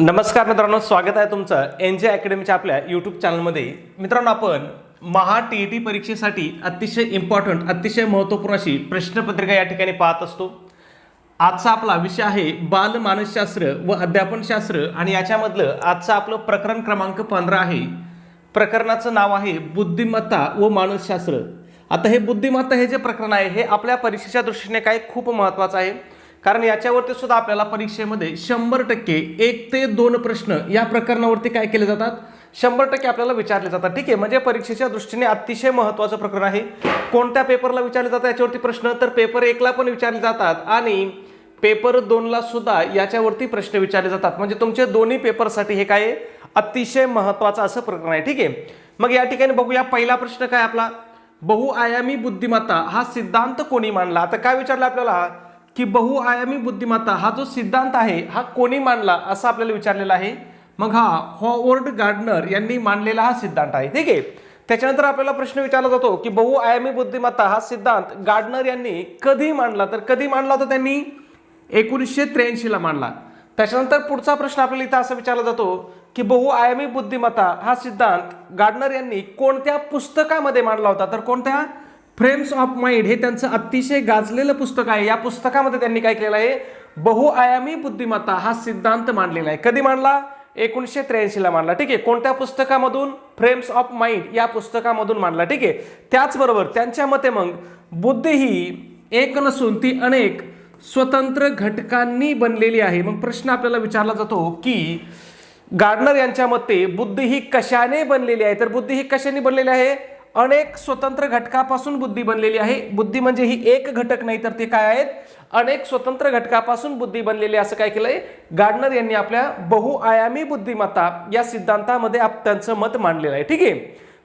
नमस्कार मित्रांनो, स्वागत आहे तुमचं एनजे अकॅडमीच्या आपल्या यूट्यूब चॅनलमध्ये। मित्रांनो, आपण महा टीईटी परीक्षेसाठी अतिशय इम्पॉर्टंट, अतिशय महत्त्वपूर्ण अशी प्रश्नपत्रिका या ठिकाणी पाहत असतो। आजचा आपला विषय आहे बाल मानसशास्त्र व अध्यापनशास्त्र आणि याच्यामधलं आजचं आपलं प्रकरण क्रमांक 15 आहे। प्रकरणाचं नाव आहे बुद्धिमत्ता व मानसशास्त्र। आता हे बुद्धिमत्ता हे जे प्रकरण आहे हे आपल्या परीक्षेच्या दृष्टीने काय खूप महत्त्वाचं आहे, कारण याच्यावरती सुद्धा आपल्याला परीक्षेमध्ये 100% 1 ते 2 प्रश्न या प्रकरणावरती काय केले जातात, 100% आपल्याला विचारले जातात। ठीक आहे, म्हणजे परीक्षेच्या दृष्टीने अतिशय महत्त्वाचं प्रकरण आहे। कोणत्या पेपरला विचारले जातात याच्यावरती प्रश्न, तर पेपर 1 ला पण विचारले जातात आणि पेपर 2 ला सुद्धा याच्यावरती प्रश्न विचारले जातात। म्हणजे तुमचे दोन्ही पेपरसाठी हे काय अतिशय महत्त्वाचं असं प्रकरण आहे। ठीक आहे, मग या ठिकाणी बघूया पहिला प्रश्न काय आपला, बहुआयामी बुद्धिमत्ता हा सिद्धांत कोणी मांडला। आता काय विचारलं आपल्याला की बहुआयामी बुद्धिमत्ता हा जो सिद्धांत आहे हा कोणी मांडला असं आपल्याला विचारलेलं आहे। मग हा हॉवर्ड गार्डनर यांनी मांडलेला हा सिद्धांत आहे। ठीक आहे, त्याच्यानंतर आपल्याला प्रश्न विचारला जातो की बहुआयामी बुद्धिमत्ता हा सिद्धांत गार्डनर यांनी कधी मांडला, तर कधी मांडला होता त्यांनी 1983 ला मांडला। त्याच्यानंतर पुढचा प्रश्न आपल्याला इथं असं विचारला जातो की बहुआयामी बुद्धिमत्ता हा सिद्धांत गार्डनर यांनी कोणत्या पुस्तकामध्ये मांडला होता, तर कोणत्या, फ्रेम्स ऑफ माइंड हे त्यांचं अतिशय गाजलेलं पुस्तक आहे। या पुस्तकामध्ये त्यांनी काय केलेलं आहे, बहुआयामी बुद्धिमत्ता हा सिद्धांत मांडलेला आहे। कधी मांडला, 1983 ला मांडला। ठीक आहे, कोणत्या पुस्तकामधून, फ्रेम्स ऑफ माइंड या पुस्तकामधून मांडला। ठीक आहे, त्याचबरोबर त्यांच्या मते मग बुद्धी ही एक नसून ती अनेक स्वतंत्र घटकांनी बनलेली आहे। मग प्रश्न आपल्याला विचारला जातो की गार्डनर यांच्या मते बुद्धी ही कशाने बनलेली आहे, तर बुद्धी ही कशाने बनलेली आहे, अनेक स्वतंत्र घटकापासून बुद्धी बनलेली आहे। बुद्धी म्हणजे ही एक घटक नाही, तर ते काय आहेत, अनेक स्वतंत्र घटकापासून बुद्धी बनलेली असं काय केलंय गार्डनर यांनी आपल्या बहुआयामी बुद्धिमत्ता या सिद्धांतामध्ये त्यांचं मत मांडलेलं आहे। ठीक आहे,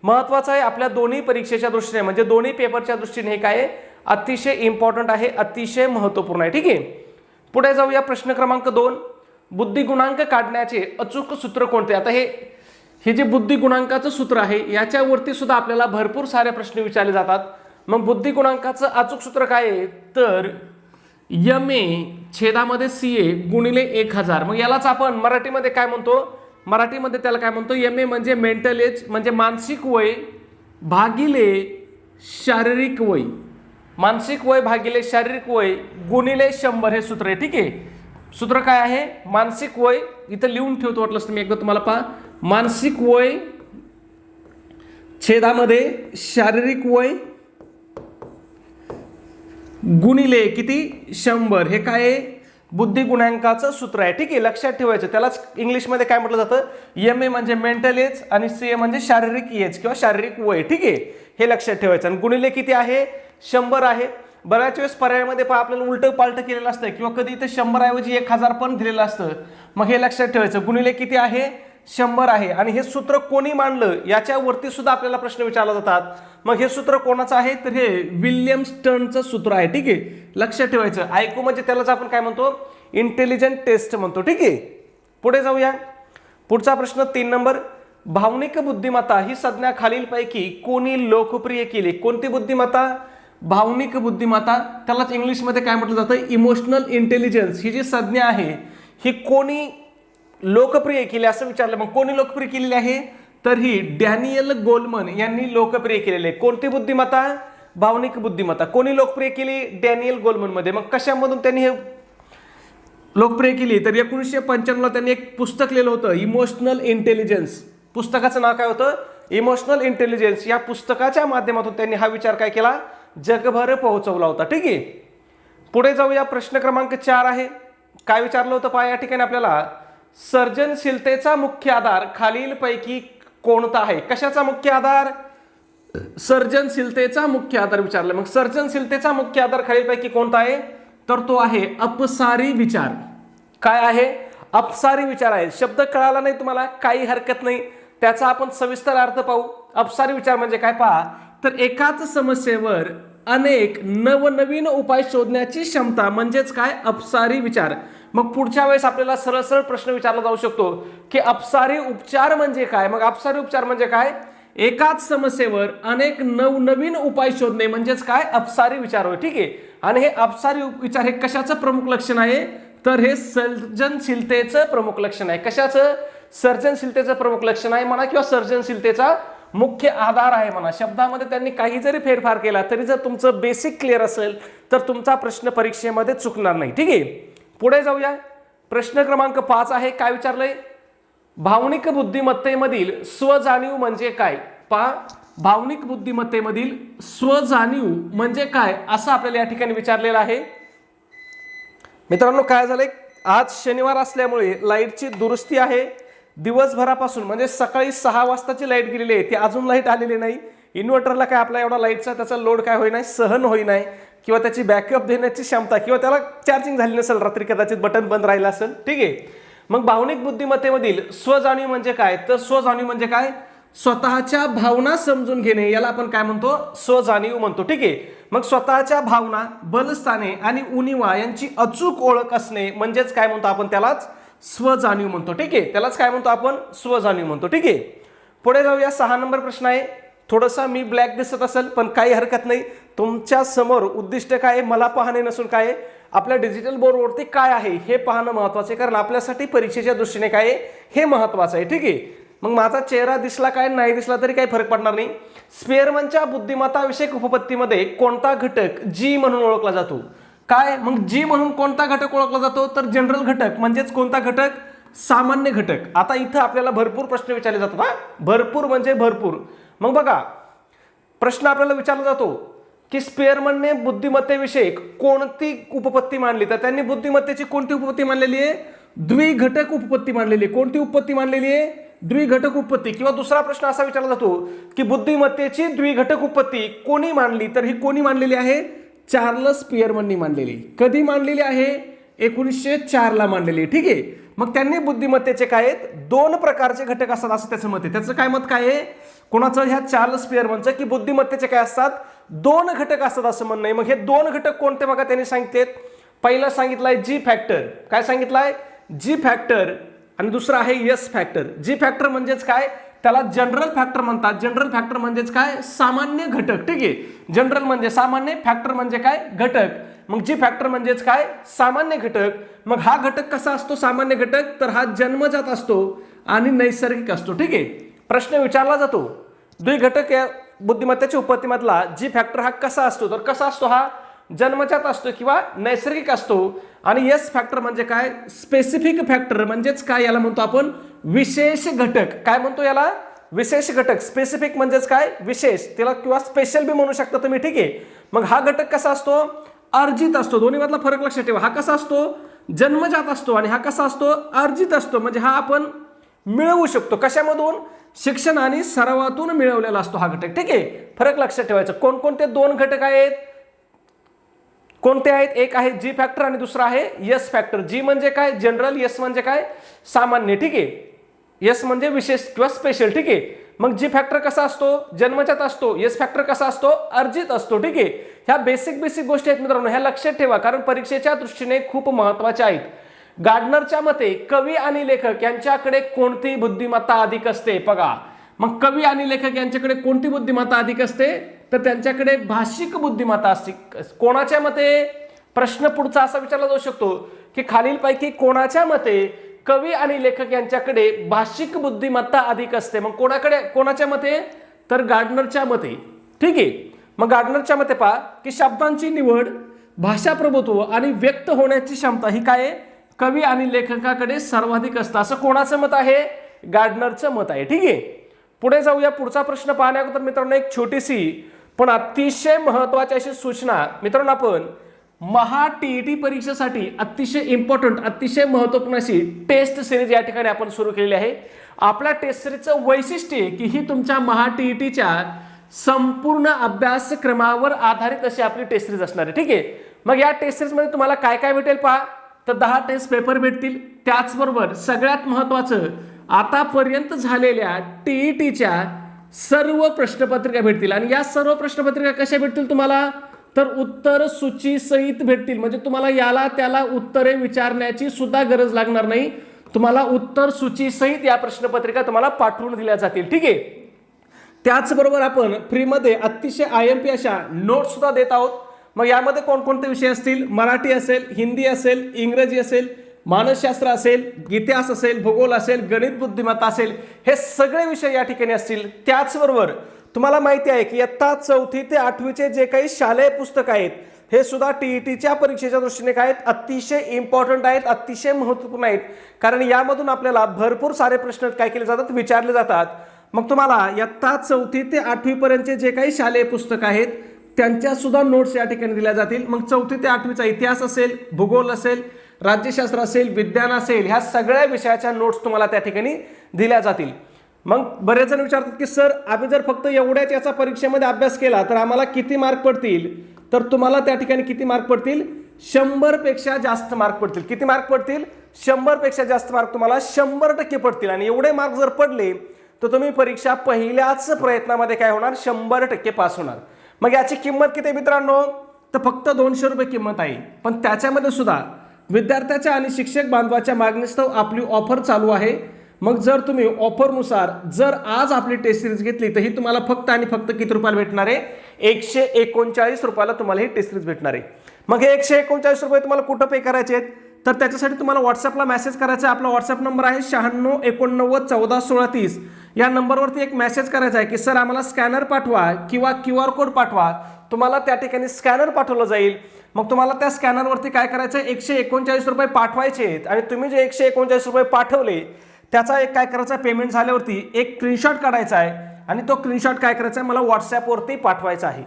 महत्वाचं आहे आपल्या दोन्ही परीक्षेच्या दृष्टीने, म्हणजे दोन्ही पेपरच्या दृष्टीने हे काय अतिशय इम्पॉर्टंट आहे, अतिशय महत्त्वपूर्ण आहे। ठीक आहे, पुढे जाऊया प्रश्न क्रमांक 2, बुद्धी गुणांक काढण्याचे अचूक सूत्र कोणते। आता हे जे बुद्धी गुणांकाचं सूत्र आहे याच्यावरती सुद्धा आपल्याला भरपूर सारे प्रश्न विचारले जातात। मग बुद्धी गुणांकाचं अचूक सूत्र काय आहे, तर MA/CA गुणिले 1000। मग यालाच आपण मराठीमध्ये काय म्हणतो, मराठीमध्ये त्याला काय म्हणतो, MA म्हणजे मेंटल एज म्हणजे मानसिक वय भागिले शारीरिक वय, मानसिक वय भागिले शारीरिक वय गुणिले 100 हे सूत्र आहे। ठीक आहे, सूत्र काय आहे, मानसिक वय इथं लिहून ठेवतो, वाटलंच तुम्ही एकदा तुम्हाला पहा, मानसिक वय छेदामध्ये शारीरिक वय गुणिले किती, 100 हे काय आहे बुद्धी गुणांकाचं सूत्र आहे। ठीक आहे, लक्षात ठेवायचं, त्यालाच इंग्लिशमध्ये काय म्हटलं जातं, MA म्हणजे मेंटल एज आणि CA म्हणजे शारीरिक एज किंवा शारीरिक वय। ठीक आहे, हे लक्षात ठेवायचं आणि गुणिले किती आहे, 100 आहे। बऱ्याच वेळेस पर्यायामध्ये पहा आपल्याला उलटं पालटं केलेलं असतं किंवा कधी इथे 100 ऐवजी 1000 पण दिलेलं असतं। मग हे लक्षात ठेवायचं, गुणिले किती आहे, 100 आहे। आणि हे सूत्र कोणी मांडलं याच्यावरती सुद्धा आपल्याला प्रश्न विचारले जातात। मग हे सूत्र कोणाचं आहे, तर हे विल्यम स्टर्नचं सूत्र आहे। ठीक आहे, लक्षात ठेवायचं, IQ म्हणजे त्यालाच आपण काय म्हणतो, इंटेलिजंट टेस्ट म्हणतो। ठीक आहे, पुढे जाऊया, पुढचा प्रश्न 3 नंबर, भावनिक बुद्धिमत्ता ही संज्ञा खालीलपैकी कोणी लोकप्रिय केली। कोणती बुद्धिमत्ता, भावनिक बुद्धिमत्ता, त्यालाच इंग्लिशमध्ये काय म्हटलं जातं, इमोशनल इंटेलिजन्स। ही जी संज्ञा आहे ही कोणी लोकप्रिय केली असं विचारलं। मग कोणी लोकप्रिय केलेली आहे, तर ही डॅनियल गोलमन यांनी लोकप्रिय केलेली आहे। कोणती बुद्धिमत्ता, भावनिक बुद्धिमत्ता, कोणी लोकप्रिय केली, डॅनियल गोलमन मध्ये। मग कशामधून त्यांनी हे लोकप्रिय केली, तर 1995 ला त्यांनी एक पुस्तक लिहिलं होतं, इमोशनल इंटेलिजन्स। पुस्तकाचं नाव काय होतं, इमोशनल इंटेलिजन्स। या पुस्तकाच्या माध्यमातून त्यांनी हा विचार काय केला, जगभर पोहोचवला होता। ठीक आहे, पुढे जाऊया, प्रश्न क्रमांक 4 आहे। काय विचारलं होतं पहा या ठिकाणी आपल्याला, सर्जनशीलतेचा मुख्य आधार खालीलपैकी कोणता आहे। कशाचा मुख्य आधार, सर्जनशीलतेचा मुख्य आधार विचारलं। मग सर्जनशीलतेचा मुख्य आधार खालीलपैकी कोणता आहे, तर तो आहे अपसारी विचार। काय आहे, अपसारी विचार आहे। शब्द कळाला नाही तुम्हाला काही हरकत नाही, त्याचा आपण सविस्तर अर्थ पाहू। अपसारी विचार म्हणजे काय पहा, तर एकाच समस्येवर अनेक नवनवीन उपाय शोधण्याची क्षमता म्हणजेच काय, अपसारी विचार। मग पुढच्या वेळेस आपल्याला सरळ सरळ प्रश्न विचारला जाऊ शकतो की अपसारी उपचार म्हणजे काय। मग अपसारी उपचार म्हणजे काय, एकाच समस्येवर अनेक नवनवीन उपाय शोधणे म्हणजेच काय, अपसारी विचार होय। ठीक आहे, आणि हे अपसारी विचार हे कशाचं प्रमुख लक्षण आहे, तर हे सर्जनशीलतेचं प्रमुख लक्षण आहे. कशाचं? सर्जनशीलतेचं प्रमुख लक्षण आहे म्हणा किंवा सर्जनशीलतेचा मुख्य आधार आहे म्हणा. शब्दामध्ये त्यांनी काही जरी फेरफार केला तरी जर तुमचं बेसिक क्लिअर असेल तर तुमचा प्रश्न परीक्षेमध्ये चुकणार नाही. ठीक आहे, पुढे जाऊया. प्रश्न क्रमांक 5 आहे. काय विचारलंय? भावनिक बुद्धिमत्तेमधील स्वजाणीव म्हणजे काय? पहा, भावनिक बुद्धिमत्तेमधील स्वजाणीव म्हणजे काय असं आपल्याला या ठिकाणी विचारलेलं आहे. मित्रांनो, काय झालंय, आज शनिवार असल्यामुळे लाईटची दुरुस्ती आहे. दिवसभरापासून म्हणजे सकाळी 6 वाजताची लाईट गेलेली आहे, ती अजून लाईट आलेली नाही. इन्व्हर्टरला काय आपला एवढा लाईटचा त्याचा लोड काय होईना, सहन होईना किंवा त्याची बॅकअप देण्याची क्षमता किंवा त्याला चार्जिंग झाली नसेल, रात्री कदाचित बटन बंद राहिलं असेल. ठीक आहे, मग भावनिक बुद्धिमत्तेमधील स्वजाणीव म्हणजे काय? तर स्वजाणीव म्हणजे काय? स्वतःच्या भावना समजून घेणे, याला आपण काय म्हणतो? स्वजाणीव म्हणतो. ठीक आहे, मग स्वतःच्या भावना, बलस्थाने आणि उणिवा यांची अचूक ओळख असणे म्हणजेच काय म्हणतो आपण? त्यालाच स्वजाणीव म्हणतो. ठीक आहे, त्यालाच काय म्हणतो आपण? स्वजाणीव म्हणतो. ठीक आहे, पुढे जाऊया. 6 नंबर प्रश्न आहे. थोडासा मी ब्लॅक दिसत असेल पण काही हरकत नाही. तुमच्या समोर उद्दिष्ट काय आहे? मला पाहणे नसून काय आहे, आपल्या डिजिटल बोर्डवरती काय आहे हे पाहणं महत्वाचं आहे, कारण आपल्यासाठी परीक्षेच्या दृष्टीने काय आहे हे महत्वाचं आहे. ठीक आहे, मग माझा चेहरा दिसला काय नाही दिसला तरी काही फरक पडणार नाही. स्पेअरमनच्या बुद्धिमत्ता विषयक उपपत्तीमध्ये कोणता घटक जी म्हणून ओळखला जातो? काय? मग जी म्हणून कोणता घटक ओळखला जातो? तर जनरल घटक म्हणजेच कोणता घटक? सामान्य घटक. आता इथं आपल्याला भरपूर प्रश्न विचारले जातात. भरपूर म्हणजे भरपूर. मग बघा, प्रश्न आपल्याला विचारला जातो की स्पेअरमनने बुद्धिमत्तेविषयक कोणती उपपत्ती मांडली? तर त्यांनी बुद्धिमत्तेची कोणती उपपत्ती मांडलेली आहे? द्विघटक उपपत्ती मांडलेली आहे. कोणती उपपत्ती मांडलेली आहे? द्विघटक उपपत्ती. किंवा दुसरा प्रश्न असा विचारला जातो की बुद्धिमत्तेची द्विघटक उपपत्ती कोणी मांडली? तर ही कोणी मांडलेली आहे? चार्ल्स स्पेअरमननी मांडलेली. कधी मांडलेली आहे? 1904 ला मांडलेली. ठीक आहे, मग त्यांनी बुद्धिमत्तेचे काय आहेत? 2 प्रकारचे घटक असतात असं त्याचं मत आहे. त्याचं काय मत काय आहे कोणाचं? ह्या चार्ल्स स्पेअरमनचं, की बुद्धिमत्तेचे काय असतात? 2 घटक असतात असं म्हणणं आहे. मग हे 2 घटक कोणते बघा त्यांनी सांगितलेत. पहिला सांगितलाय जी फॅक्टर. काय सांगितलंय? जी फॅक्टर. आणि दुसरा आहे यस फॅक्टर. जी फॅक्टर म्हणजेच काय? त्याला जनरल फॅक्टर म्हणतात. जनरल फॅक्टर म्हणजेच काय? सामान्य घटक. ठीक आहे, जनरल म्हणजे सामान्य, फॅक्टर म्हणजे काय? घटक. मग जी फॅक्टर म्हणजेच काय? सामान्य घटक. मग हा घटक कसा असतो? सामान्य घटक. तर हा जन्मजात असतो आणि नैसर्गिक असतो. ठीक आहे, प्रश्न विचारला जातो द्विघटक या बुद्धिमत्तेच्या उपपत्तीमधला जी फॅक्टर हा कसा असतो? तर कसा असतो? हा जन्मजात असतो किंवा नैसर्गिक असतो. आणि यस फॅक्टर म्हणजे काय? स्पेसिफिक फॅक्टर म्हणजेच काय? याला म्हणतो आपण विशेष घटक. काय म्हणतो याला? विशेष घटक. स्पेसिफिक म्हणजेच काय? विशेष. त्याला किंवा स्पेशल बी म्हणू शकता तुम्ही. ठीक आहे, मग हा घटक कसा असतो? अर्जित असतो. दोन्ही मधला फरक लक्षात ठेवा. हा कसा असतो? जन्मजात असतो. आणि हा कसा असतो? अर्जित असतो. म्हणजे हा आपण मिळवू शकतो. कशामधून? शिक्षण आणि सरावातून मिळवलेला असतो हा घटक. ठीक आहे, फरक लक्षात ठेवायचा. कोणकोणते 2 घटक आहेत? कोणते आहेत? एक आहे जी फॅक्टर आणि दुसरा आहे यस फॅक्टर. जी म्हणजे काय? जनरल. यस म्हणजे काय? सामान्य. ठीक आहे, यस म्हणजे विशेष किंवा स्पेशल. ठीक आहे, मग जी फॅक्टर कसा असतो? जन्मजात असतो. यस फॅक्टर कसा असतो? अर्जित असतो. ठीक आहे, ह्या बेसिक गोष्टी आहेत मित्रांनो, ह्या लक्षात ठेवा कारण परीक्षेच्या दृष्टीने खूप महत्वाच्या आहेत. गार्डनरच्या मते कवी आणि लेखक यांच्याकडे कोणती बुद्धिमत्ता अधिक असते? बघा, मग कवी आणि लेखक यांच्याकडे कोणती बुद्धिमत्ता अधिक असते? तर त्यांच्याकडे भाषिक बुद्धिमत्ता असते. कोणाच्या मते? प्रश्न पुढचा असा विचारला जाऊ शकतो की खालीलपैकी कोणाच्या मते कवी आणि लेखक यांच्याकडे भाषिक बुद्धिमत्ता अधिक असते? मग कोणाच्या मते? तर गार्डनरच्या मते. ठीक आहे, मग गार्डनरच्या मते पहा की शब्दांची निवड, भाषा प्रभुत्व आणि व्यक्त होण्याची क्षमता ही काय आहे? कवी आणि लेखकाकडे सर्वाधिक असतं असं कोणाचं मत आहे? गार्डनरचं मत आहे. ठीक आहे, पुढे जाऊया. पुढचा प्रश्न पाहण्याअगोदर मित्रांनो एक छोटीशी पण अतिशय महत्वाची अशी सूचना. मित्रांनो, आपण टीईटी परीक्षेसाठी अतिशय इम्पॉर्टंट, अतिशय महत्त्वपूर्ण अशी टेस्ट सिरीज या ठिकाणी आपण सुरू केलेली आहे. आपल्या टेस्ट सिरीजचं वैशिष्ट्य आहे की ही तुमच्या टीईटीच्या संपूर्ण अभ्यासक्रमावर आधारित अशी आपली टेस्ट सिरीज असणार आहे. ठीक आहे, मग या टेस्ट सिरीजमध्ये तुम्हाला काय काय भेटेल पहा. तर 10 टेस्ट पेपर भेटतील. त्याचबरोबर सगळ्यात महत्त्वाचं आतापर्यंत झालेल्या टीईटीच्या सर्व प्रश्नपत्रिका भेटतील. आणि या सर्व प्रश्नपत्रिका कशा भेटतील तुम्हाला? तर उत्तर सूची सहित भेटतील. म्हणजे तुम्हाला याला त्याला उत्तरे विचारण्याची सुद्धा गरज लागणार नाही. तुम्हाला उत्तर सूची सहित या प्रश्नपत्रिका तुम्हाला पाठवून दिल्या जातील. ठीक आहे, त्याचबरोबर आपण फ्रीमध्ये अतिशय IMP अशा नोट्स सुद्धा देत आहोत. मग यामध्ये कोणकोणते विषय असतील? मराठी असेल, हिंदी असेल, इंग्रजी असेल, मानसशास्त्र असेल, इतिहास असेल, भूगोल असेल, गणित बुद्धिमत्ता असेल, हे सगळे विषय या ठिकाणी असतील. त्याचबरोबर तुम्हाला माहिती आहे की इयत्ता 4थी ते 8वीचे जे काही शालेय पुस्तक आहेत हे सुद्धा टीईटीच्या परीक्षेच्या दृष्टीने काय आहेत? अतिशय इम्पॉर्टंट आहेत, अतिशय महत्त्वपूर्ण आहेत. कारण यामधून आपल्याला भरपूर सारे प्रश्न काय केले जातात? विचारले जातात. मग तुम्हाला इयत्ता 4थी ते 8वी पर्यंतचे जे काही शालेय पुस्तक आहेत त्यांच्या सुद्धा नोट्स या ठिकाणी दिल्या जातील. मग 4थी ते 8वीचा इतिहास असेल, भूगोल असेल, राज्यशास्त्र असेल, विज्ञान असेल, ह्या सगळ्या विषयाच्या नोट्स तुम्हाला त्या ठिकाणी दिल्या जातील. मग बरेच जण विचारतात की सर आम्ही जर फक्त एवढ्याच याचा परीक्षेमध्ये अभ्यास केला तर आम्हाला किती मार्क पडतील? तर तुम्हाला त्या ठिकाणी किती मार्क पडतील? 100 पेक्षा जास्त मार्क पडतील. किती मार्क पडतील? 100 पेक्षा जास्त मार्क तुम्हाला 100% पडतील. आणि एवढे मार्क जर पडले तर तुम्ही परीक्षा पहिल्याच प्रयत्नामध्ये काय होणार? 100% पास होणार. मग याची किंमत किती मित्रांनो? तर फक्त 200 रुपये किंमत आहे. पण त्याच्यामध्ये सुद्धा विद्यार्थ्याच्या आणि शिक्षक बांधवाच्या मागणीस्तव आपली ऑफर चालू आहे. मग जर तुम्ही ऑफरनुसार जर आज आपली टेस्ट सिरीज घेतली तर ही तुम्हाला फक्त आणि फक्त किती रुपयाला भेटणार आहे? 139 रुपयाला तुम्हाला ही टेस्ट सिरीज भेटणार आहे. मग हे 139 रुपये तुम्हाला कुठं पे करायचे आहेत? तर त्याच्यासाठी तुम्हाला व्हॉट्सअपला मेसेज करायचा आहे. आपला व्हॉट्सअप नंबर आहे 9689141630. या नंबरवरती एक मेसेज करायचा आहे की सर आम्हाला स्कॅनर पाठवा किंवा QR कोड पाठवा. तुम्हाला त्या ठिकाणी स्कॅनर पाठवलं जाईल. मग तुम्हाला त्या स्कॅनरवरती काय करायचं आहे? 139 रुपये पाठवायचे आहेत. आणि तुम्ही जे 139 रुपये पाठवले त्याचा एक काय करायचा? पेमेंट झाल्यावरती एक स्क्रीनशॉट काढायचा आहे आणि तो स्क्रीनशॉट काय करायचा आहे? मला व्हॉट्सॲपवरती पाठवायचा आहे.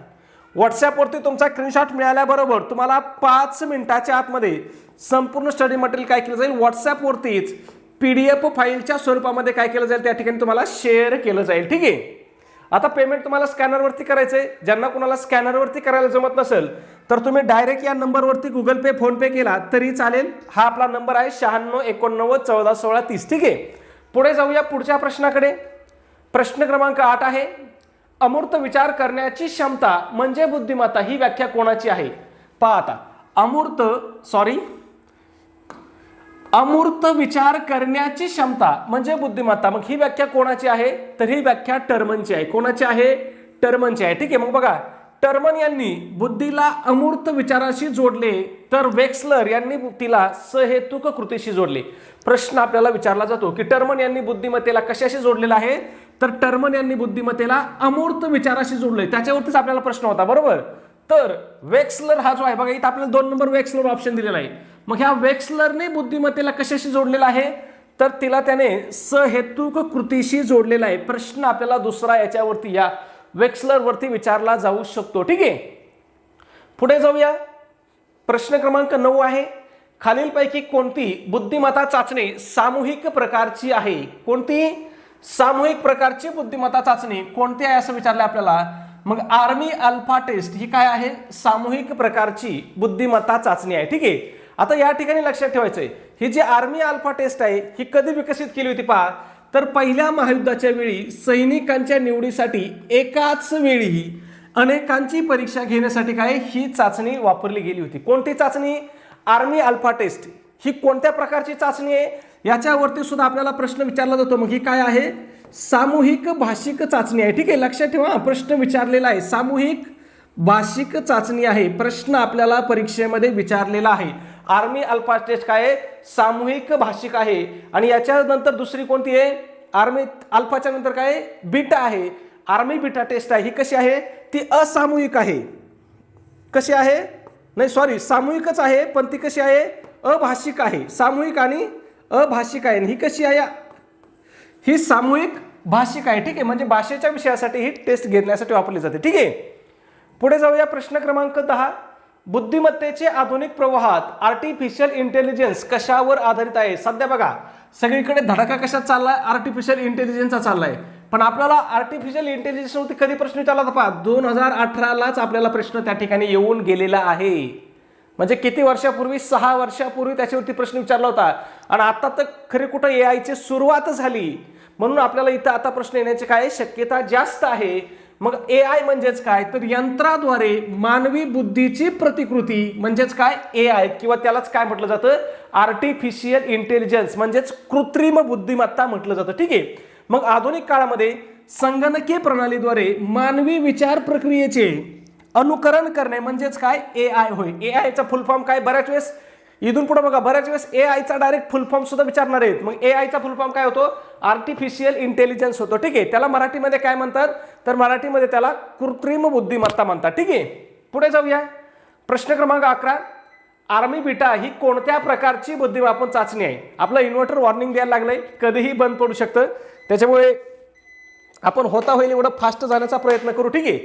व्हॉट्सॲपवरती तुमचा स्क्रीनशॉट मिळाल्याबरोबर तुम्हाला 5 मिनिटाच्या आतमध्ये संपूर्ण स्टडी मटेरियल काय केलं जाईल? व्हॉट्सॲपवरतीच PDF फाईलच्या स्वरूपामध्ये काय केलं जाईल? त्या ठिकाणी तुम्हाला शेअर केलं जाईल. ठीक आहे. आता पेमेंट तुम्हाला स्कॅनरवरती करायचं आहे. ज्यांना कुणाला स्कॅनरवरती करायला जमत नसेल तर तुम्ही डायरेक्ट या नंबरवरती गुगल पे, फोन पे केला तरी चालेल. हा आपला नंबर आहे 9689141630. ठीक आहे. पुढे जाऊया पुढच्या प्रश्नाकडे. प्रश्न क्रमांक 8 आहे, अमूर्त विचार करण्याची क्षमता म्हणजे बुद्धिमत्ता ही व्याख्या कोणाची आहे? पहा आता, अमूर्त विचार करण्याची क्षमता म्हणजे बुद्धिमत्ता. मग ही व्याख्या कोणाची आहे? तर ही व्याख्या टर्मनची आहे. कोणाची आहे? टर्मनची आहे. ठीक आहे. मग बघा, टर्मन यांनी बुद्धीला अमूर्त विचाराशी जोडले तर वेक्सलर यांनी तिला सहेतुक कृतीशी जोडले. प्रश्न आपल्याला विचारला जातो की टर्मन यांनी बुद्धिमत्तेला कशाशी जोडलेला आहे? तर टर्मन यांनी बुद्धिमत्तेला अमूर्त विचाराशी जोडले. त्याच्यावरतीच आपल्याला प्रश्न होता, बरोबर. तर वेक्सलर हा जो आहे बघा, इथं आपल्याला 2 नंबर वेक्सलर ऑप्शन दिलेला आहे. मग ह्या वेक्सलरने बुद्धिमत्तेला कशाशी जोडलेला आहे? तर तिला त्याने सहेतुक कृतीशी जोडलेला आहे. प्रश्न आपल्याला दुसरा याच्यावरती या वेक्सलर वरती विचारला जाऊ शकतो. ठीक आहे. पुढे जाऊया. प्रश्न क्रमांक 9 आहे, खालीलपैकी कोणती बुद्धिमत्ता चाचणी सामूहिक प्रकारची आहे? कोणती सामूहिक प्रकारची बुद्धिमत्ता चाचणी कोणती आहे असं विचारलं आपल्याला. मग आर्मी अल्फा टेस्ट ही काय आहे? सामूहिक प्रकारची बुद्धिमत्ता चाचणी आहे. ठीक आहे. आता या ठिकाणी लक्षात ठेवायचंय, ही जी आर्मी अल्फा टेस्ट आहे ही कधी विकसित केली होती? पहा, तर पहिल्या महायुद्धाच्या वेळी सैनिकांच्या निवडीसाठी एकाच वेळी अनेकांची परीक्षा घेण्यासाठी काय ही चाचणी वापरली गेली होती. कोणती चाचणी? Army alpha taste. ही कोणत्या प्रकारची चाचणी आहे याच्यावरती सुद्धा आपल्याला प्रश्न विचारला जातो. मग ही काय आहे? सामूहिक भाषिक चाचणी आहे. ठीक आहे. लक्षात ठेवा, प्रश्न विचारलेला आहे सामूहिक भाषिक चाचणी आहे. प्रश्न आपल्याला परीक्षेमध्ये विचारलेला आहे. आर्मी अल्फा टेस्ट काय आहे? सामूहिक भाषिक आहे. आणि याच्यानंतर दुसरी कोणती आहे? आर्मी अल्फाच्या नंतर काय आहे? बीटा आहे. आर्मी बीटा टेस्ट आहे. ही कशी आहे? ती असामूहिक आहे. कशी आहे? नाही सॉरी, सामूहिकच आहे पण ती कशी आहे? अभाषिक आहे. सामूहिक आणि अभाषिक आहे. ही कशी आहे? ही सामूहिक भाषिक आहे. ठीक आहे. म्हणजे भाषेच्या विषयासाठी ही टेस्ट घेण्यासाठी वापरली जाते. ठीक आहे. पुढे जाऊया. प्रश्न क्रमांक 10, बुद्धिमत्तेचे आधुनिक प्रवाहात आर्टिफिशियल इंटेलिजन्स कशावर आधारित आहे? सध्या बघा सगळीकडे धडाका कशात चाललाय? आर्टिफिशियल इंटेलिजन्सचा चाललाय. पण आपल्याला आर्टिफिशियल इंटेलिजन्स वरती कधी प्रश्न विचारला होता? 2018लाच आपल्याला प्रश्न त्या ठिकाणी येऊन गेलेला आहे. म्हणजे किती वर्षापूर्वी? 6 वर्षापूर्वी त्याच्यावरती प्रश्न विचारला होता. आणि आता तर खरे कुठं एआयची सुरुवात झाली, म्हणून आपल्याला इथं आता प्रश्न येण्याची काय शक्यता जास्त आहे. मग एआय म्हणजेच काय? तर यंत्राद्वारे मानवी बुद्धीची प्रतिकृती म्हणजेच काय? एआय, किंवा त्यालाच काय म्हटलं जातं? आर्टिफिशियल इंटेलिजन्स म्हणजेच कृत्रिम बुद्धिमत्ता म्हटलं जातं. ठीक आहे. मग आधुनिक काळामध्ये संगणकीय प्रणालीद्वारे मानवी विचार प्रक्रियेचे अनुकरण करणे म्हणजेच काय AI होय. AI चा फुल फॉर्म काय? बऱ्याच वेळेस इथून पुढे बघा बऱ्याच वेळेस AI चा डायरेक्ट फुल फॉर्म सुद्धा विचारणार आहेत. मग AI चा फुल फॉर्म काय होतो? आर्टिफिशियल इंटेलिजन्स होतो. ठीक आहे. त्याला मराठीमध्ये काय म्हणतात? तर मराठीमध्ये त्याला कृत्रिम बुद्धिमत्ता म्हणतात. ठीक आहे. पुढे जाऊया. प्रश्न क्रमांक 11. आर्मी बीटा ही कोणत्या प्रकारची बुद्धिमापन चाचणी आहे? आपलं इन्व्हर्टर वॉर्निंग द्यायला लागलंय, कधीही बंद पडू शकतं, त्याच्यामुळे आपण होता होईल एवढं फास्ट जाण्याचा प्रयत्न करू. ठीक आहे.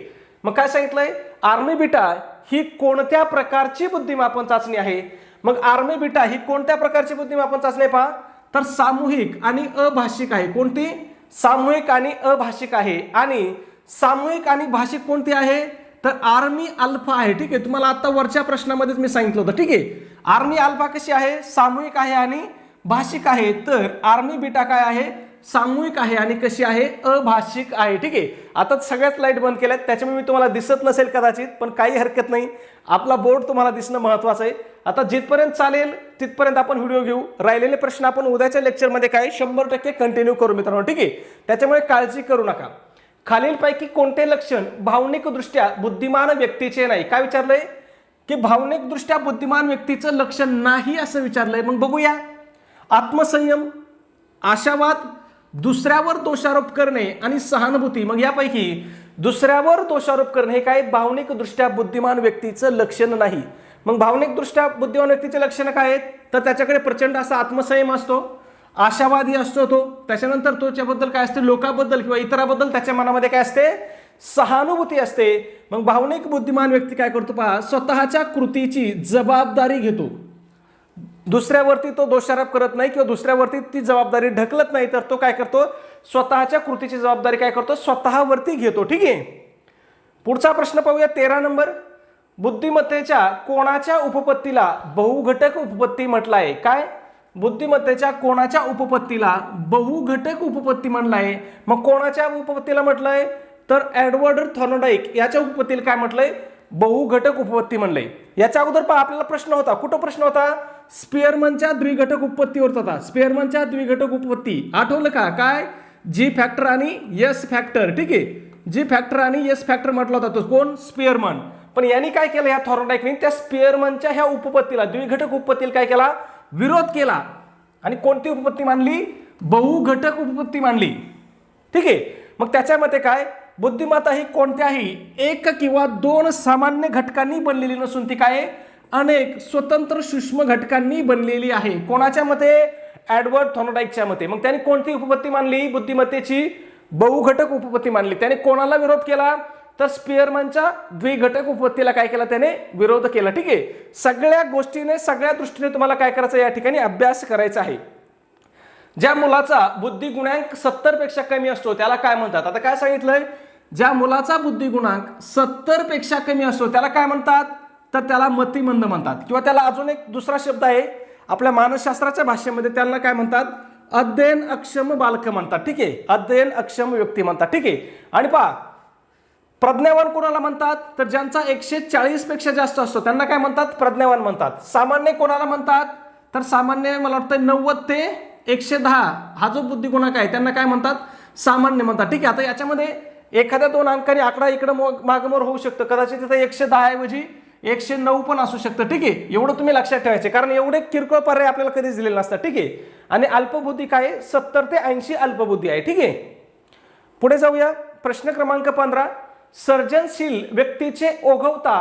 मग काय सांगितलंय? आर्मी बीटा ही कोणत्या प्रकारची बुद्धिमापन चाचणी आहे? मग आर्मी बीटा ही कोणत्या प्रकारची बुद्धिमापन चाचणी आहे पहा, तर सामूहिक आणि अभाषिक आहे. कोणती? सामूहिक आणि अभाषिक आहे. आणि सामूहिक आणि भाषिक कोणती आहे? तर आर्मी अल्फा आहे. ठीक आहे. तुम्हाला आता वरच्या प्रश्नामध्येच मी सांगितलं होतं. ठीक आहे. आर्मी अल्फा कशी आहे? सामूहिक आहे आणि भाषिक आहे. तर आर्मी बीटा काय आहे? सामूहिक आहे आणि कशी आहे? अभाषिक आहे. ठीक आहे. आता सगळ्यात लाईट बंद केल्यात, त्याच्यामुळे मी तुम्हाला दिसत नसेल कदाचित, पण काही हरकत नाही, आपला बोर्ड तुम्हाला दिसणं महत्वाचं आहे. आता जिथपर्यंत चालेल तिथपर्यंत आपण व्हिडिओ घेऊ. राहिलेले प्रश्न आपण उद्याच्या लेक्चरमध्ये काय 100% कंटिन्यू करू मित्रांनो. ठीक आहे. त्याच्यामुळे काळजी करू नका. खालीलपैकी कोणते लक्षण भावनिकदृष्ट्या बुद्धिमान व्यक्तीचे नाही? काय विचारलंय? की भावनिकदृष्ट्या बुद्धिमान व्यक्तीचं लक्षण नाही असं विचारलंय. मग बघूया. आत्मसंयम, आशावाद, दुसऱ्यावर दोषारोप करणे आणि सहानुभूती. मग यापैकी दुसऱ्यावर दोषारोप करणे हे काय भावनिकदृष्ट्या बुद्धिमान व्यक्तीचं लक्षण नाही. मग भावनिकदृष्ट्या बुद्धिमान व्यक्तीचे लक्षण काय आहेत? तर त्याच्याकडे प्रचंड असा आत्मसंयम असतो, आशावादी असतो तो, त्याच्यानंतर त्याच्याबद्दल काय असते? लोकांबद्दल किंवा इतराबद्दल त्याच्या मनामध्ये काय असते? सहानुभूती असते. मग भावनिक बुद्धिमान व्यक्ती काय करतो पहा, स्वतःच्या कृतीची जबाबदारी घेतो. दुसऱ्यावरती तो दोषारोप करत नाही किंवा दुसऱ्यावरती ती जबाबदारी ढकलत नाही, तर तो काय करतो? स्वतःच्या कृतीची जबाबदारी काय करतो? स्वतःवरती घेतो. ठीक आहे. पुढचा प्रश्न पाहूया. 13 नंबर. बुद्धिमत्तेच्या कोणाच्या उपपत्तीला बहुघटक उपपत्ती म्हटलं आहे? काय? बुद्धिमत्तेच्या कोणाच्या उपपत्तीला बहुघटक उपपत्ती म्हणलं आहे? मग कोणाच्या उपपत्तीला म्हटलंय? तर एडवर्ड थॉर्नडाईक याच्या उपपत्तीला काय म्हटलंय? बहुघटक उपपत्ती म्हणलंय. याच्या अगोदर पहा आपल्याला प्रश्न होता. कुठं प्रश्न होता? स्पिअरमनच्या द्विघटक उपपत्तीवर होता. स्पिअरमनच्या द्विघटक उपपत्ती आठवलं का? काय? जी फॅक्टर आणि एस फॅक्टर. ठीक आहे. जी फॅक्टर आणि एस फॅक्टर म्हटला होता तो कोण? स्पिअरमन. पण यांनी काय केलं? या थॉर्नडाईकने त्या स्पिअरमनच्या ह्या उपपत्तीला, द्विघटक उपपत्तीला काय केला? विरोध केला. आणि कोणती उपपत्ती मानली? बहुघटक उपपत्ती मानली. ठीक आहे. मग त्याच्या मते काय? बुद्धिमत्ता ही कोणत्याही एक किंवा दोन सामान्य घटकांनी बनलेली नसून ती काय? अनेक स्वतंत्र सूक्ष्म घटकांनी बनलेली आहे. कोणाच्या मते? एडवर्ड थॉर्नडाईकच्या मते. मग त्यांनी कोणती उपपत्ती मानली? बुद्धिमत्तेची बहुघटक उपपत्ती मानली. त्याने कोणाला विरोध केला? तर स्पिअरमनच्या द्विघटक उपपत्तीला काय केला? त्याने विरोध केला. ठीक आहे. सगळ्या गोष्टीने सगळ्या दृष्टीने तुम्हाला काय करायचं? या ठिकाणी अभ्यास करायचा आहे. ज्या मुलाचा बुद्धी गुणांक 70 पेक्षा कमी असतो त्याला काय म्हणतात? आता काय सांगितलंय? ज्या मुलाचा बुद्धी गुणांक 70 पेक्षा कमी असतो त्याला काय म्हणतात? तर त्याला मतिमंद म्हणतात. किंवा त्याला अजून एक दुसरा शब्द आहे आपल्या मानसशास्त्राच्या भाषेमध्ये, त्याला काय म्हणतात? अध्ययन अक्षम बालक म्हणतात. ठीक आहे. अध्ययन अक्षम व्यक्ती म्हणतात. ठीक आहे. आणि पहा, प्रज्ञावान कोणाला म्हणतात? तर ज्यांचा 140 पेक्षा जास्त असतो त्यांना काय म्हणतात? प्रज्ञावान म्हणतात. सामान्य कोणाला म्हणतात? तर सामान्य मला वाटतं 90 ते 110 हा जो बुद्धी गुणांक आहे त्यांना काय म्हणतात? सामान्य म्हणतात. ठीक आहे. आता याच्यामध्ये एखाद्या दोन अंकांनी आकडा इकडे मागमोर होऊ शकतं. कदाचित तिथे 110 ऐवजी 109 पण असू शकतं. ठीक आहे. एवढं तुम्ही लक्षात ठेवायचे, कारण एवढे किरकोळ पर्याय आपल्याला कधीच दिलेले नसतात. ठीक आहे. आणि अल्पबुद्धी काय? 70 ते 80 अल्पबुद्धी आहे. ठीक आहे. पुढे जाऊया. प्रश्न क्रमांक 15. सर्जनशील व्यक्तीचे ओघवता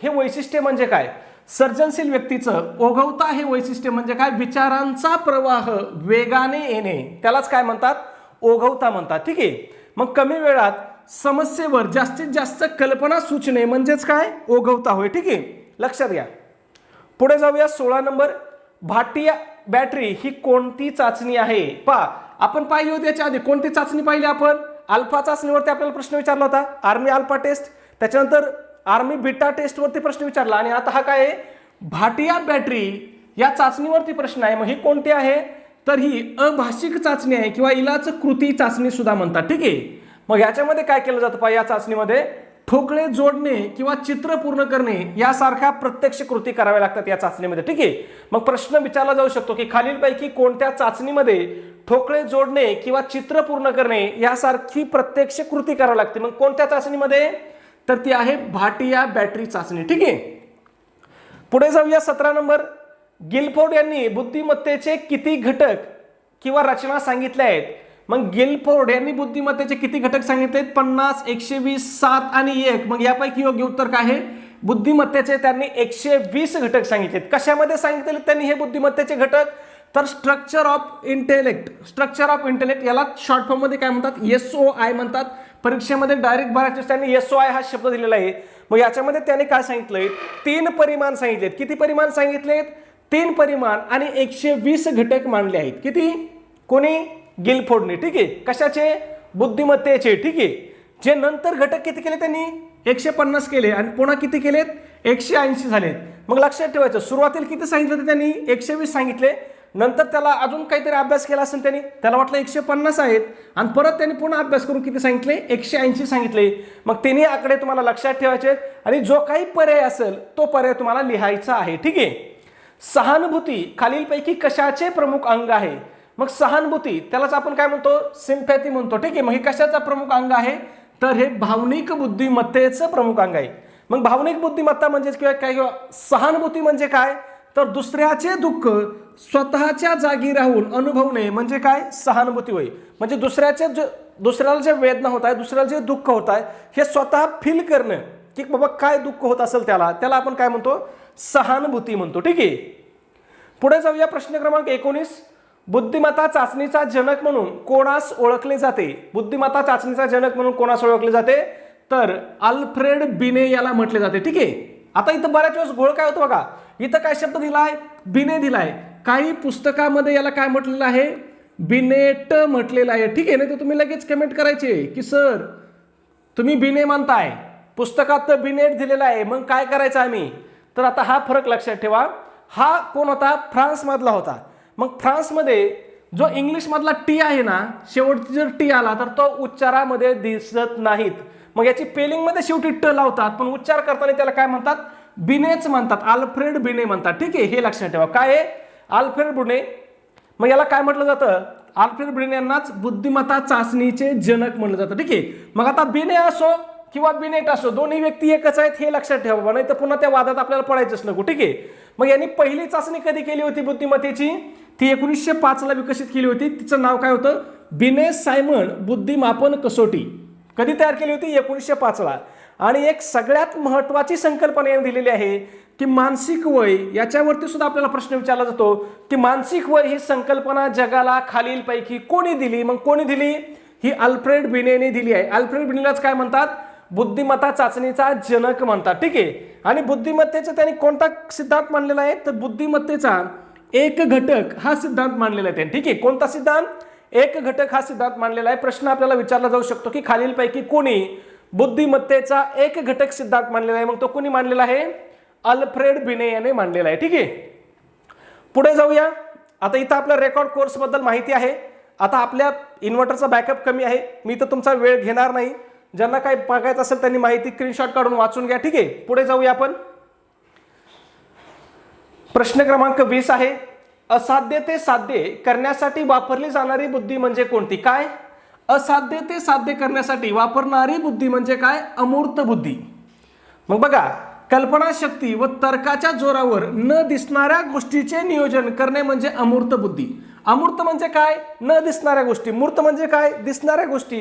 हे वैशिष्ट्य म्हणजे काय? सर्जनशील व्यक्तीचं ओघवता हे वैशिष्ट्य म्हणजे काय? विचारांचा प्रवाह वेगाने येणे, त्यालाच काय म्हणतात? ओघवता म्हणतात. ठीक आहे. मग कमी वेळात समस्येवर जास्तीत जास्त कल्पना सुचणे म्हणजेच काय? ओघवता होय. ठीक आहे. लक्षात घ्या. पुढे जाऊया. 16 नंबर. भाटिया बॅटरी ही कोणती चाचणी आहे? पहा, आपण पाहिली होती याच्या आधी. कोणती चाचणी पाहिली आपण? अल्फा चाचणीवरती आपल्याला प्रश्न विचारला होता, आर्मी अल्फा टेस्ट. त्याच्यानंतर आर्मी बीटा टेस्ट वरती प्रश्न विचारला. आणि आता हा काय आहे? भाटिया बॅटरी या चाचणीवरती प्रश्न आहे. मग ही कोणती आहे? तर ही अभाषिक चाचणी आहे किंवा इलाच कृती चाचणी सुद्धा म्हणतात. ठीक आहे. मग याच्यामध्ये काय केलं जातं पहा? या चाचणीमध्ये ठोकळे जोडणे किंवा चित्र पूर्ण करणे यासारख्या प्रत्यक्ष कृती कराव्या लागतात या चाचणीमध्ये. ठीक आहे. मग प्रश्न विचारला जाऊ शकतो की खालीलपैकी कोणत्या चाचणीमध्ये ठोकळे जोडणे किंवा चित्र पूर्ण करणे यासारखी प्रत्यक्ष कृती करावी लागते? मग कोणत्या चाचणीमध्ये? तर ती आहे भाटिया बॅटरी चाचणी. ठीक आहे, पुढे जाऊया. 17 नंबर, गिलफोर्ड यांनी बुद्धिमत्तेचे किती घटक किंवा रचना सांगितल्या आहेत? मग गिलफोर्ड यांनी बुद्धिमत्तेचे किती घटक सांगितले? 50, 120, 7 आणि 1. मग यापैकी योग्य उत्तर काय आहे? बुद्धिमत्तेचे त्यांनी 120 घटक सांगितलेत. कशामध्ये सांगितले त्यांनी हे बुद्धिमत्तेचे घटक? तर structure of intellect. Structure of intellect याला शॉर्ट फॉर्म मध्ये काय म्हणतात? SOI म्हणतात. परीक्षेमध्ये डायरेक्ट बऱ्याच त्यांनी SOI हा शब्द दिलेला आहे. मग याच्यामध्ये त्याने काय सांगितलंय? 3 परिमाण सांगितलेत. किती परिमाण सांगितलेत? 3 परिमाण आणि 120 घटक मांडले आहेत. किती? कोणी? गिलफोर्डने. ठीक आहे, कशाचे? बुद्धिमत्तेचे. ठीक आहे, जे नंतर घटक किती केले त्यांनी? 150 केले आणि पुन्हा किती केलेत? 180 झालेत. मग लक्षात ठेवायचं, सुरुवातीला किती सांगितलं होतं त्यांनी? 120 सांगितले. नंतर त्याला अजून काहीतरी अभ्यास केला असेल त्यांनी, त्याला वाटलं 150 आहेत आणि परत त्यांनी पुन्हा अभ्यास करून किती सांगितले? 180 सांगितले. मग तिन्ही आकडे तुम्हाला लक्षात ठेवायचे आहेत आणि जो काही पर्याय असेल तो पर्याय तुम्हाला लिहायचा आहे. ठीक आहे, सहानुभूती खालीलपैकी कशाचे प्रमुख अंग आहे? मग सहानुभूती त्यालाच आपण काय म्हणतो? सिम्पॅथी म्हणतो. ठीक आहे, मग हे कशाचा प्रमुख अंग आहे? तर हे भावनिक बुद्धिमत्तेचं प्रमुख अंग आहे. मग भावनिक बुद्धिमत्ता म्हणजे काय? सहानुभूती म्हणजे काय? तर दुसऱ्याचे दुःख स्वतःच्या जागी राहून अनुभवणे म्हणजे काय? सहानुभूती होय. म्हणजे दुसऱ्याला जे वेदना होत आहे, दुसऱ्याला जे दुःख होत आहे, हे स्वतः फील करणं, की बाबा काय दुःख होत असेल त्याला आपण काय म्हणतो? सहानुभूती म्हणतो. ठीक आहे, पुढे जाऊया. प्रश्न क्रमांक 19, बुद्धिमत्ता चाचणीचा जनक म्हणून कोणास ओळखले जाते? बुद्धिमत्ता चाचणीचा जनक म्हणून कोणास ओळखले जाते? तर अल्फ्रेड बिने याला म्हटले जाते. ठीक आहे, आता इथं बऱ्याच वेळेस घोळ काय होतो बघा, इथं काय शब्द दिलाय? बिने दिलाय. काही पुस्तकामध्ये याला काय म्हटलेलं आहे? बिनेट म्हटलेलं आहे. ठीक आहे, नाही तर तुम्ही लगेच कमेंट करायचे की सर तुम्ही बिने मानताय, पुस्तकात तर बिनेट दिलेला आहे, मग काय करायचं आम्ही? तर आता हा फरक लक्षात ठेवा. हा कोण होता? फ्रान्स मधला होता. मग फ्रान्समध्ये जो इंग्लिश मधला टी आहे ना, शेवटचा जर टी आला तर तो उच्चारामध्ये दिसत नाहीत. मग याची पेलिंग मध्ये शेवटी ट लावतात, पण उच्चार करताना त्याला काय म्हणतात? बिनेच म्हणतात. अल्फ्रेड बिने म्हणतात. ठीक आहे, हे लक्षात ठेवा. काय आहे? अल्फ्रेड बिने. मग याला काय म्हटलं जातं? अल्फ्रेड बिने यांनाच बुद्धिमत्ता चाचणीचे जनक म्हटलं जातं. ठीक आहे, मग आता बिने असो किंवा बिनेट असो, दोन्ही व्यक्ती एकच आहेत हे लक्षात ठेवा, नाही तर पुन्हा त्या वादात आपल्याला पडायचंच नको. ठीक आहे, मग यांनी पहिली चाचणी कधी केली होती बुद्धिमत्तेची? ती 1905 ला विकसित केली होती. तिचं नाव काय होतं? बिने सायमन बुद्धिमापन कसोटी. कधी तयार केली होती? 1905 ला. आणि एक सगळ्यात महत्वाची संकल्पना यांनी दिलेली आहे की मानसिक वय. याच्यावरती सुद्धा आपल्याला प्रश्न विचारला जातो की मानसिक वय ही संकल्पना जगाला खालीलपैकी कोणी दिली? मग कोणी दिली? ही अल्फ्रेड बिनेने दिली आहे. अल्फ्रेड बिनेलाच काय म्हणतात? बुद्धिमत्ता चाचणीचा जनक म्हणतात. ठीक आहे, आणि बुद्धिमत्तेचा त्यांनी कोणता सिद्धांत मांडलेला आहे? तर बुद्धिमत्तेचा एक घटक हा सिद्धांत मांडलेला आहे त्यांनी. ठीक आहे, कोणता सिद्धांत? एक घटक हा सिद्धांत मांडलेला आहे. प्रश्न आपल्याला विचारला जाऊ शकतो की खालीलपैकी कोणी बुद्धिमत्तेचा एक घटक सिद्धांत मांडलेला आहे? मग तो कोणी मांडलेला आहे? अल्फ्रेड बिने याने मांडलेला आहे. ठीक आहे, पुढे जाऊया. आता इथं आपल्या रेकॉर्ड कोर्स बद्दल माहिती आहे. आता आपल्या इन्व्हर्टरचा बॅकअप कमी आहे, मी तर तुमचा वेळ घेणार नाही. ज्यांना काही बघायचं असेल त्यांनी माहिती स्क्रीनशॉट काढून वाचून घ्या. ठीक आहे, पुढे जाऊया आपण. प्रश्न क्रमांक 20 आहे, असाध्य ते साध्य करण्यासाठी वापरली जाणारी बुद्धी म्हणजे कोणती? काय? असाध्य ते साध्य करण्यासाठी वापरणारी बुद्धी म्हणजे काय? अमूर्त बुद्धी. मग बघा, कल्पनाशक्ती व तर्काच्या जोरावर न दिसणाऱ्या गोष्टीचे नियोजन करणे म्हणजे अमूर्त बुद्धी. अमूर्त म्हणजे काय? न दिसणाऱ्या गोष्टी. मूर्त म्हणजे काय? दिसणाऱ्या गोष्टी.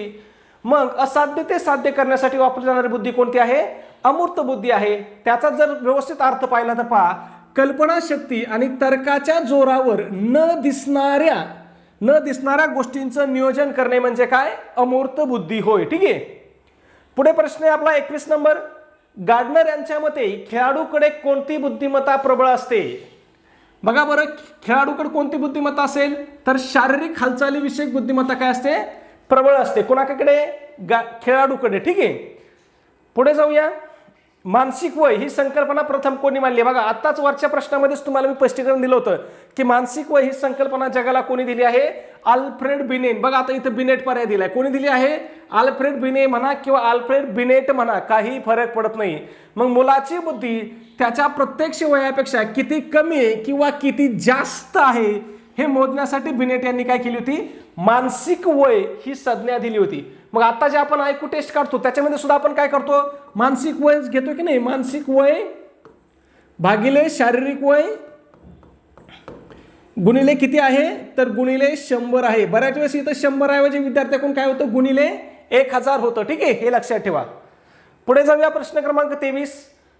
मग असाध्य ते साध्य करण्यासाठी वापरली जाणारी बुद्धी कोणती आहे? अमूर्त बुद्धी आहे. त्याचा जर व्यवस्थित अर्थ पाहिला तर पहा, कल्पनाशक्ती आणि तर्काच्या जोरावर न दिसणाऱ्या गोष्टींचं नियोजन करणे म्हणजे काय? अमूर्त बुद्धी होय. ठीक आहे, पुढे प्रश्न आहे आपला 21 नंबर. गार्डनर यांच्या मते खेळाडूकडे कोणती बुद्धिमत्ता प्रबळ असते? बघा बरं, खेळाडूकडे कोणती बुद्धिमत्ता असेल? तर शारीरिक हालचालीविषयक बुद्धिमत्ता काय असते? प्रबळ असते. कोणाकडे? खेळाडूकडे. ठीक आहे, पुढे जाऊया. मानसिक वय ही संकल्पना प्रथम कोणी मांडली? बघा, आताच वरच्या प्रश्नामध्येच तुम्हाला मी स्पष्टीकरण दिलं होतं की मानसिक वय ही संकल्पना जगाला कोणी दिली आहे? अल्फ्रेड बिने. बघा, आता इथं बिनेट पर्याय दिलाय. कोणी दिली आहे? अल्फ्रेड बिने म्हणा किंवा अल्फ्रेड बिनेट म्हणा, काही फरक पडत नाही. मग मुलाची बुद्धी त्याच्या प्रत्यक्ष वयापेक्षा किती कमी आहे किंवा किती जास्त आहे हे मोजण्यासाठी बिनेट यांनी काय केली होती? मानसिक वय ही संज्ञा दिली होती. मग आता जे आपण IQ टेस्ट काढतो त्याच्यामध्ये सुद्धा आपण काय करतो? मानसिक वय घेतो की नाही, मानसिक वय भागिले शारीरिक वय गुणिले किती आहे, तर गुणिले 100 आहे. बऱ्याच वेळेस इथं 100 ऐवजी विद्यार्थ्याकडून काय होतं, गुणिले 1000 होतं. ठीक आहे, हे लक्षात ठेवा. पुढे जाऊया. प्रश्न क्रमांक 23.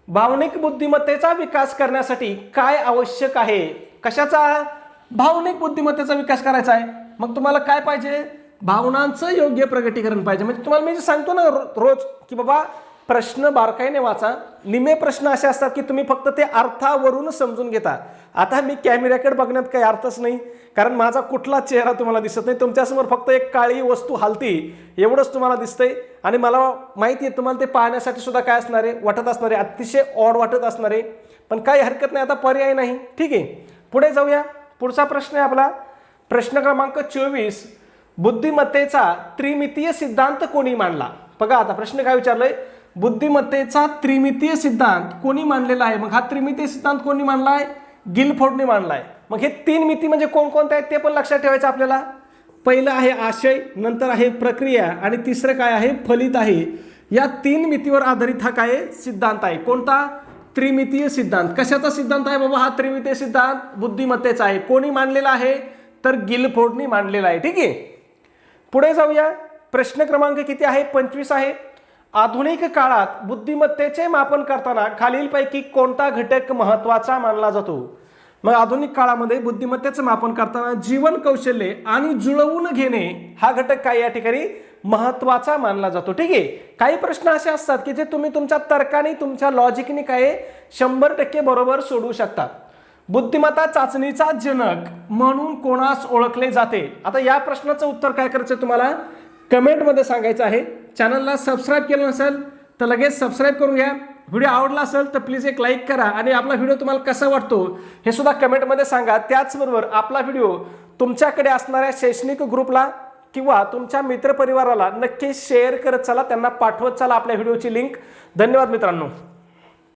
भावनिक बुद्धिमत्तेचा विकास करण्यासाठी काय आवश्यक आहे? कशाचा? भावनिक बुद्धिमत्तेचा विकास करायचा आहे. मग तुम्हाला काय पाहिजे? भावनांचं योग्य प्रगटीकरण पाहिजे. म्हणजे तुम्हाला मी जे सांगतो ना रोज की बाबा प्रश्न बारकाईने वाचा. निमे प्रश्न असे असतात की तुम्ही फक्त ते अर्थावरून समजून घेता. आता मी कॅमेऱ्याकडे बघण्यात काही अर्थच नाही, कारण माझा कुठला चेहरा तुम्हाला दिसत नाही. तुमच्यासमोर फक्त एक काळी वस्तू हालती एवढंच तुम्हाला दिसतंय. आणि मला माहिती आहे तुम्हाला ते पाहण्यासाठी सुद्धा काय असणार आहे, वाटत असणार आहे, अतिशय ऑड वाटत असणार आहे. पण काही हरकत नाही, आता पर्याय नाही. ठीक आहे, पुढे जाऊया. पुढचा प्रश्न आहे आपला प्रश्न क्रमांक 24. बुद्धिमत्तेचा त्रिमितीय सिद्धांत कोणी मांडला? बघा आता प्रश्न काय विचारलंय, बुद्धिमत्तेचा त्रिमितीय सिद्धांत कोणी मांडलेला आहे? मग हा त्रिमितीय सिद्धांत कोणी मांडलाय? गिलफोर्डने मांडलाय. मग हे 3 मिती म्हणजे कोणकोणते आहेत ते पण लक्षात ठेवायचं आपल्याला. पहिलं आहे आशय, नंतर आहे प्रक्रिया आणि तिसरं काय आहे, फलित आहे. या 3 मितीवर आधारित हा काय सिद्धांत आहे. कोणता? त्रिमितीय सिद्धांत. कशाचा सिद्धांत आहे बाबा हा त्रिमितीय सिद्धांत? बुद्धिमत्तेचा आहे. कोणी मांडलेला आहे? तर गिलफोर्डने मांडलेला आहे. ठीक आहे, पुढे जाऊया. प्रश्न क्रमांक किती आहे? 25 आहे. आधुनिक काळात बुद्धिमत्तेचे मापन करताना खालीलपैकी कोणता घटक महत्त्वाचा मानला जातो? मग आधुनिक काळामध्ये बुद्धिमत्तेचं मापन करताना जीवन कौशल्य आणि जुळवून घेणे हा घटक काय या ठिकाणी महत्त्वाचा मानला जातो. ठीक आहे, काही प्रश्न असे असतात की जे तुम्ही तुमच्या तर्काने, तुमच्या लॉजिकने काय 100% बरोबर सोडवू शकता. बुद्धिमत्ता चाचणीचा जनक म्हणून कोणास ओळखले जाते? आता या प्रश्नाचं उत्तर काय करायचं तुम्हाला कमेंटमध्ये सांगायचं आहे. चॅनलला सबस्क्राईब केलं नसेल तर लगेच सबस्क्राईब करून घ्या. व्हिडिओ आवडला असेल तर प्लीज एक लाईक करा आणि आपला व्हिडिओ तुम्हाला कसा वाटतो हे सुद्धा कमेंटमध्ये सांगा. त्याचबरोबर आपला व्हिडिओ तुमच्याकडे असणाऱ्या शैक्षणिक ग्रुपला किंवा तुमच्या मित्रपरिवाराला नक्की शेअर करत चला, त्यांना पाठवत चला आपल्या व्हिडिओची लिंक. धन्यवाद मित्रांनो.